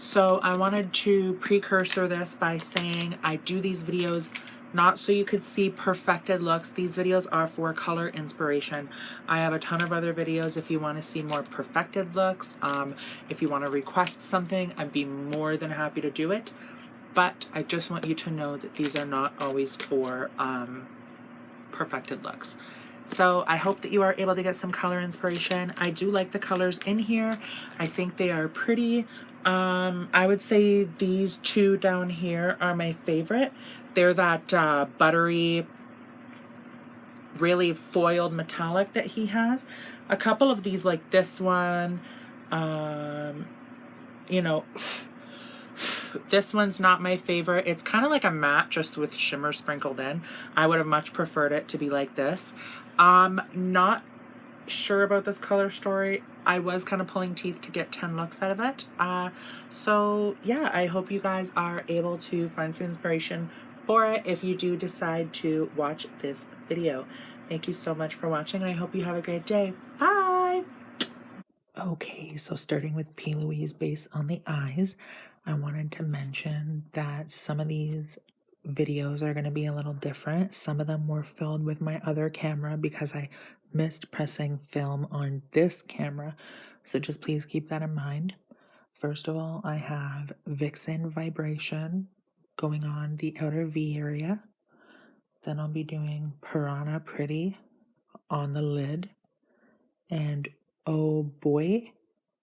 So I wanted to precursor this by saying I do these videos not so you could see perfected looks. These videos are for color inspiration. I have a ton of other videos if you want to see more perfected looks. If you want to request something, I'd be more than happy to do it. But I just want you to know that these are not always for perfected looks. So I hope that you are able to get some color inspiration. I do like the colors in here. I think they are pretty. I would say these two down here are my favorite. They're that buttery, really foiled metallic that he has. A couple of these, like this one, you know, this one's not my favorite. It's kind of like a matte just with shimmer sprinkled in. I would have much preferred it to be like this. Not sure about this color story. I was kind of pulling teeth to get 10 looks out of it. So yeah, I hope you guys are able to find some inspiration for it if you do decide to watch this video. Thank you so much for watching, and I hope you have a great day. Bye! Okay, so starting with Louise Base on the eyes, I wanted to mention that some of these videos are going to be a little different. Some of them were filmed with my other camera because I missed pressing film on this camera. So just please keep that in mind. First of all, I have Vixen Vibration going on the outer V area. Then I'll be doing Piranha Pretty on the lid and Oh Boy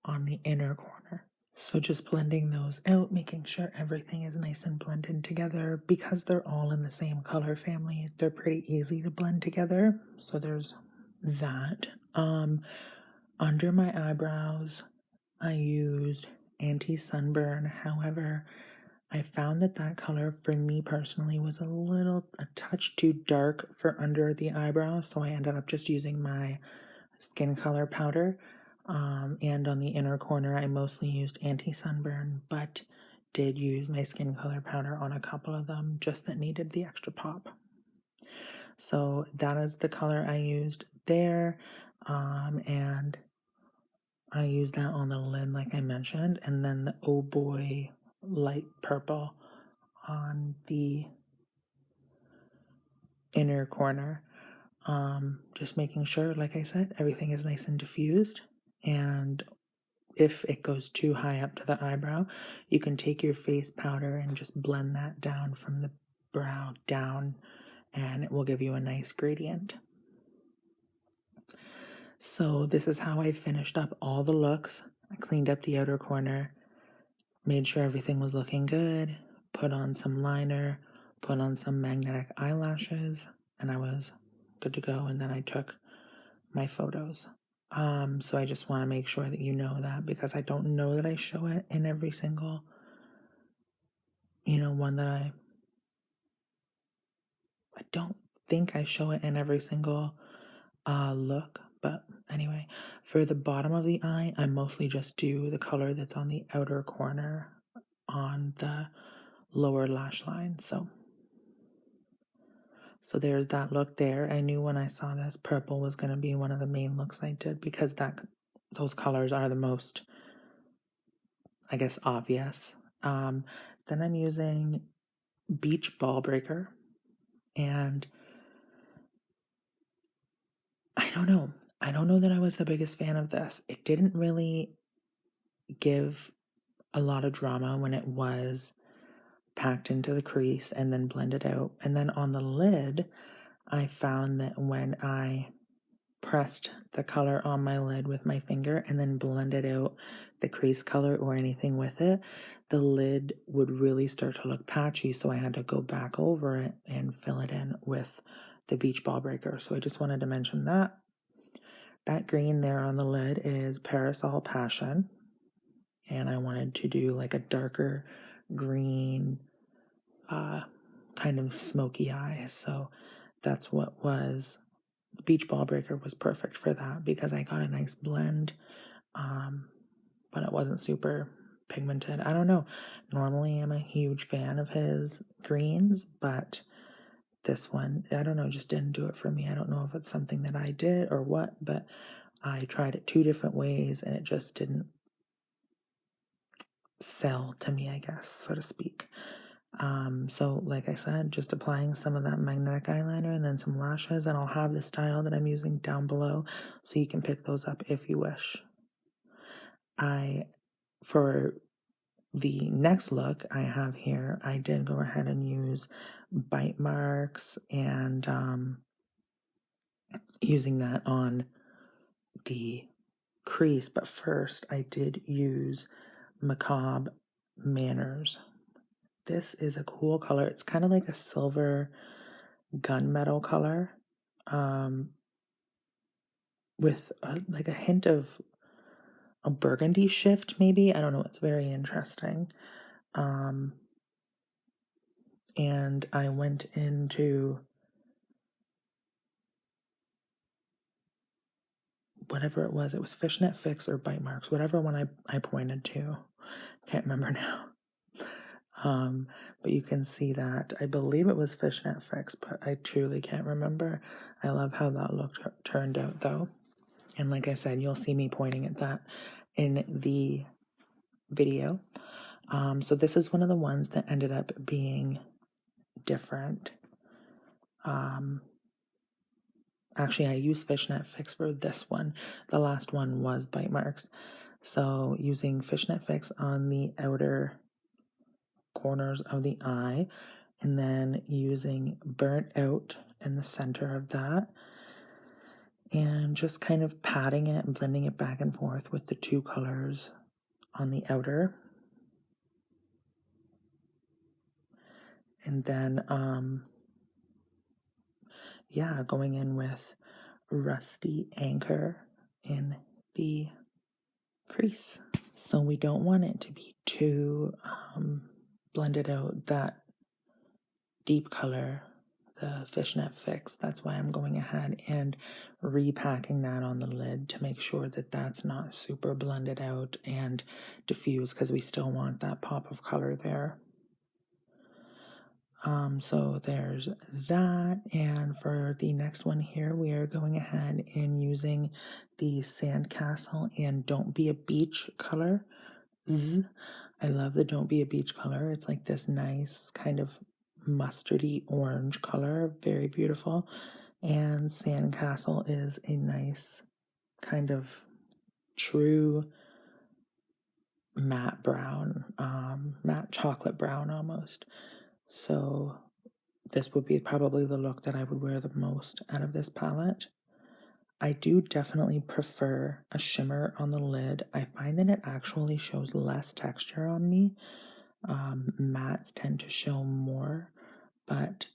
on the inner corner. So just blending those out, making sure everything is nice and blended together. Because they're all in the same color family, they're pretty easy to blend together. So there's that. Under my eyebrows, I used anti-sunburn. However, I found that that color for me personally was a touch too dark for under the eyebrow. So I ended up just using my skin color powder. And on the inner corner, I mostly used anti-sunburn, but did use my skin color powder on a couple of them just that needed the extra pop. So that is the color I used there. And I used that on the lid, like I mentioned, and then the Oh Boy light purple on the inner corner. Just making sure, like I said, everything is nice and diffused. And if it goes too high up to the eyebrow, you can take your face powder and just blend that down from the brow down, and it will give you a nice gradient. So this is how I finished up all the looks. I cleaned up the outer corner, made sure everything was looking good, put on some liner, put on some magnetic eyelashes, and I was good to go. And then I took my photos. So I just want to make sure that you know that, because I don't know that I show it in every single, one that I don't think I show it in every single look. But anyway, for the bottom of the eye, I mostly just do the color that's on the outer corner on the lower lash line. So there's that look there. I knew when I saw this purple was going to be one of the main looks I did, because those colors are the most, I guess, obvious. Then I'm using Beach Ball Breaker, and I don't know. I don't know that I was the biggest fan of this. It didn't really give a lot of drama when it was packed into the crease and then blended out. And then on the lid, I found that when I pressed the color on my lid with my finger and then blended out the crease color or anything with it, the lid would really start to look patchy. So I had to go back over it and fill it in with the Beach Ball Breaker. So I just wanted to mention that. That green there on the lid is Parasol Passion. And I wanted to do like a darker green, kind of smoky eye. So that's what was, the Beach Ball Breaker was perfect for that, because I got a nice blend, but it wasn't super pigmented. I don't know. Normally I'm a huge fan of his greens, but this one, I don't know, just didn't do it for me. I don't know if it's something that I did or what, but I tried it 2 different ways and it just didn't sell to me, I guess, so to speak. So like I said, just applying some of that magnetic eyeliner and then some lashes, and I'll have the style that I'm using down below so you can pick those up if you wish. For the next look I have here, I did go ahead and use bite marks and using that on the crease, but first I did use Macabre Manners. This is a cool color. It's kind of like a silver gunmetal color, with like a hint of a burgundy shift, maybe. I don't know. It's very interesting. And I went into whatever it was. It was Fishnet Fix or Bite Marks, whatever one I pointed to. Can't remember now. But you can see that. I believe it was Fishnet Fix, but I truly can't remember. I love how that look turned out, though. And like I said, you'll see me pointing at that in the video. So this is one of the ones that ended up being different. Actually, I used Fishnet Fix for this one. The last one was Bite Marks. So using Fishnet Fix on the outer corners of the eye, and then using Burnt Out in the center of that, and just kind of patting it and blending it back and forth with the two colors on the outer. And then, yeah, going in with Rusty Anchor in the crease. So we don't want it to be too blended out, that deep color, the Fishnet Fix. That's why I'm going ahead and repacking that on the lid to make sure that that's not super blended out and diffused, because we still want that pop of color there. So there's that, and for the next one here, we are going ahead and using the Sandcastle and Don't Be a Beach color. I love the Don't Be a Beach color. It's like this nice kind of mustardy orange color, very beautiful. And Sandcastle is a nice kind of true matte brown, matte chocolate brown almost. So this would be probably the look that I would wear the most out of this palette. I do definitely prefer a shimmer on the lid. I find that it actually shows less texture on me. Mattes tend to show more, but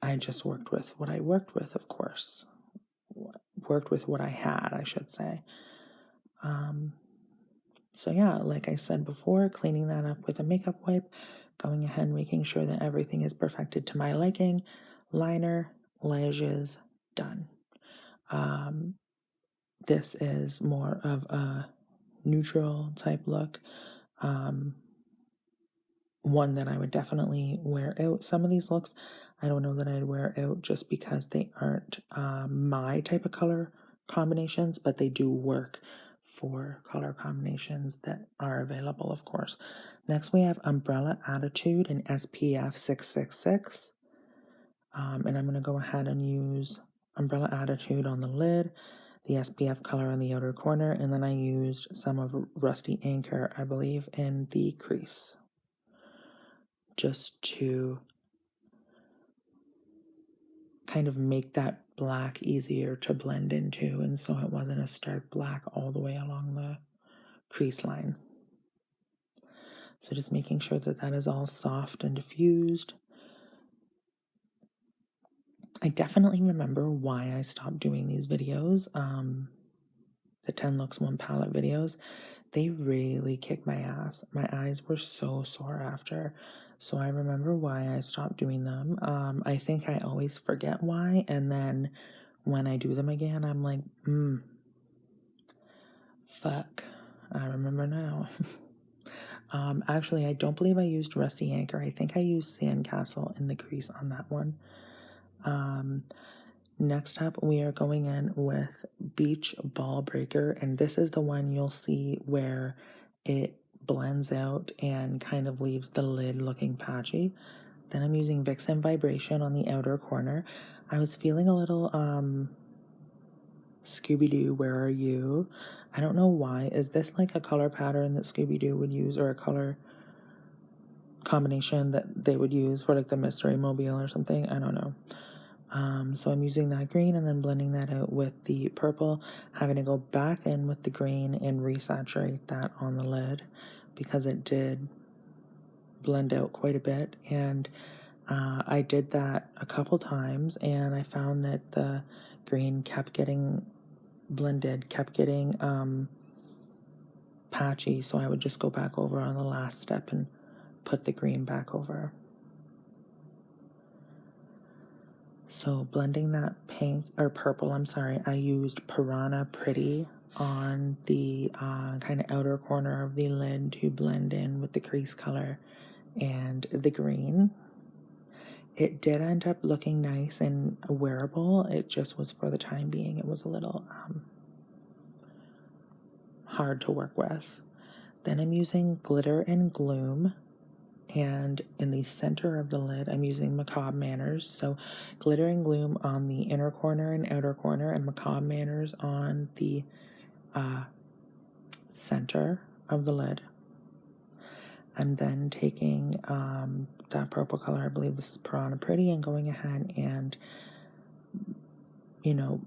I just worked with what I worked with, of course. Worked with what I had, I should say. So yeah, like I said before, cleaning that up with a makeup wipe, going ahead and making sure that everything is perfected to my liking. Liner, lashes, done. This is more of a neutral type look. One that I would definitely wear out. Some of these looks, I don't know that I'd wear out just because they aren't my type of color combinations, but they do work for color combinations that are available, of course. Next, we have Umbrella Attitude in SPF 666. And I'm going to go ahead and use Umbrella Attitude on the lid, the SPF color on the outer corner, and then I used some of Rusty Anchor, I believe, in the crease, just to kind of make that black easier to blend into, and so it wasn't a stark black all the way along the crease line. So just making sure that that is all soft and diffused. I definitely remember why I stopped doing these videos, the 10 looks, 1 palette videos. They really kicked my ass. My eyes were so sore after. So I remember why I stopped doing them. I think I always forget why, and then when I do them again, I'm like, fuck, I remember now. Actually, I don't believe I used Rusty Anchor. I think I used Sandcastle in the crease on that one. Next up, we are going in with Beach Ball Breaker, and this is the one you'll see where it blends out and kind of leaves the lid looking patchy. Then I'm using Vixen Vibration on the outer corner. I was feeling a little Scooby-Doo, Where Are You? I don't know why. Is this like a color pattern that Scooby-Doo would use, or a color combination that they would use for like the Mystery Mobile or something? I don't know. So I'm using that green and then blending that out with the purple, having to go back in with the green and resaturate that on the lid because it did blend out quite a bit. And I did that a couple times and I found that the green kept getting blended, kept getting patchy, so I would just go back over on the last step and put the green back over. So blending that pink, or purple, I'm sorry, I used Piranha Pretty on the kind of outer corner of the lid to blend in with the crease color and the green. It did end up looking nice and wearable. It just was, for the time being, it was a little hard to work with. Then I'm using Glitter and Gloom, and in the center of the lid I'm using Macabre Manners. So Glitter and Gloom on the inner corner and outer corner, and Macabre Manners on the center of the lid. I'm then taking that purple color, I believe this is Piranha Pretty, and going ahead and, you know,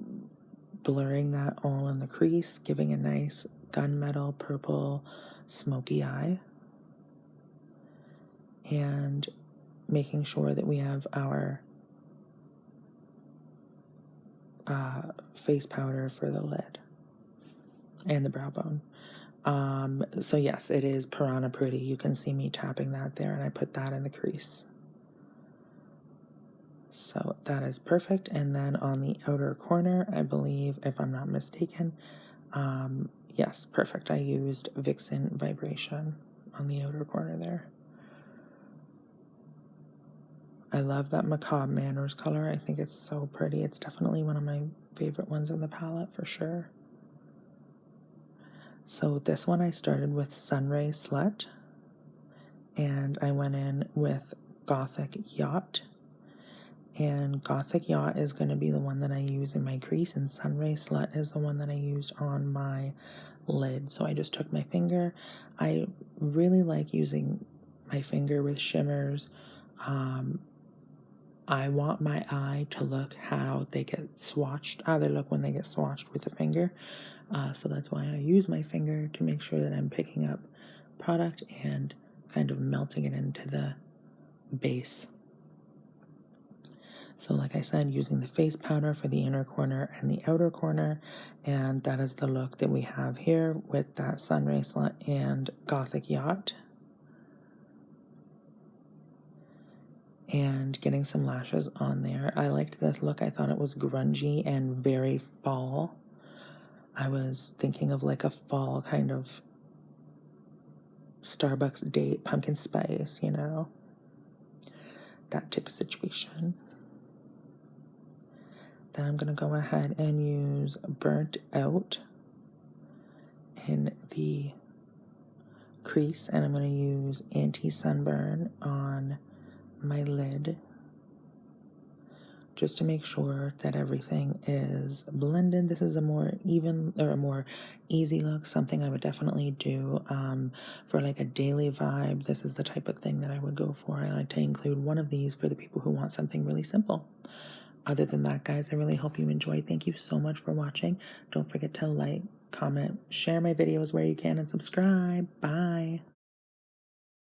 blurring that all in the crease, giving a nice gunmetal purple smoky eye, and making sure that we have our face powder for the lid and the brow bone. So yes, it is Piranha Pretty. You can see me tapping that there, and I put that in the crease. So that is perfect. And then on the outer corner, I believe, if I'm not mistaken, yes, perfect. I used Vixen Vibration on the outer corner there. I love that Macabre Manners color. I think it's so pretty. It's definitely one of my favorite ones in the palette for sure. So this one I started with Sunray Slut, and I went in with Gothic Yacht. And Gothic Yacht is going to be the one that I use in my crease, and Sunray Slut is the one that I used on my lid. So I just took my finger. I really like using my finger with shimmers. I want my eye to look how they get swatched, how they look when they get swatched with the finger. So that's why I use my finger to make sure that I'm picking up product and kind of melting it into the base. So like I said, using the face powder for the inner corner and the outer corner, and that is the look that we have here with that Sunray Slut and Gothic Yacht. And getting some lashes on there. I liked this look. I thought it was grungy and very fall. I was thinking of like a fall kind of Starbucks date, pumpkin spice, you know, that type of situation. Then I'm going to go ahead and use Burnt Out in the crease, and I'm going to use Anti-Sunburn on my lid just to make sure that everything is blended. This is a more even, or a more easy look, something I would definitely do for like a daily vibe. This is the type of thing that I would go for. I like to include one of these for the people who want something really simple. Other than that, guys, I really hope you enjoyed. Thank you so much for watching. Don't forget to like, comment, share my videos where you can, and subscribe. Bye.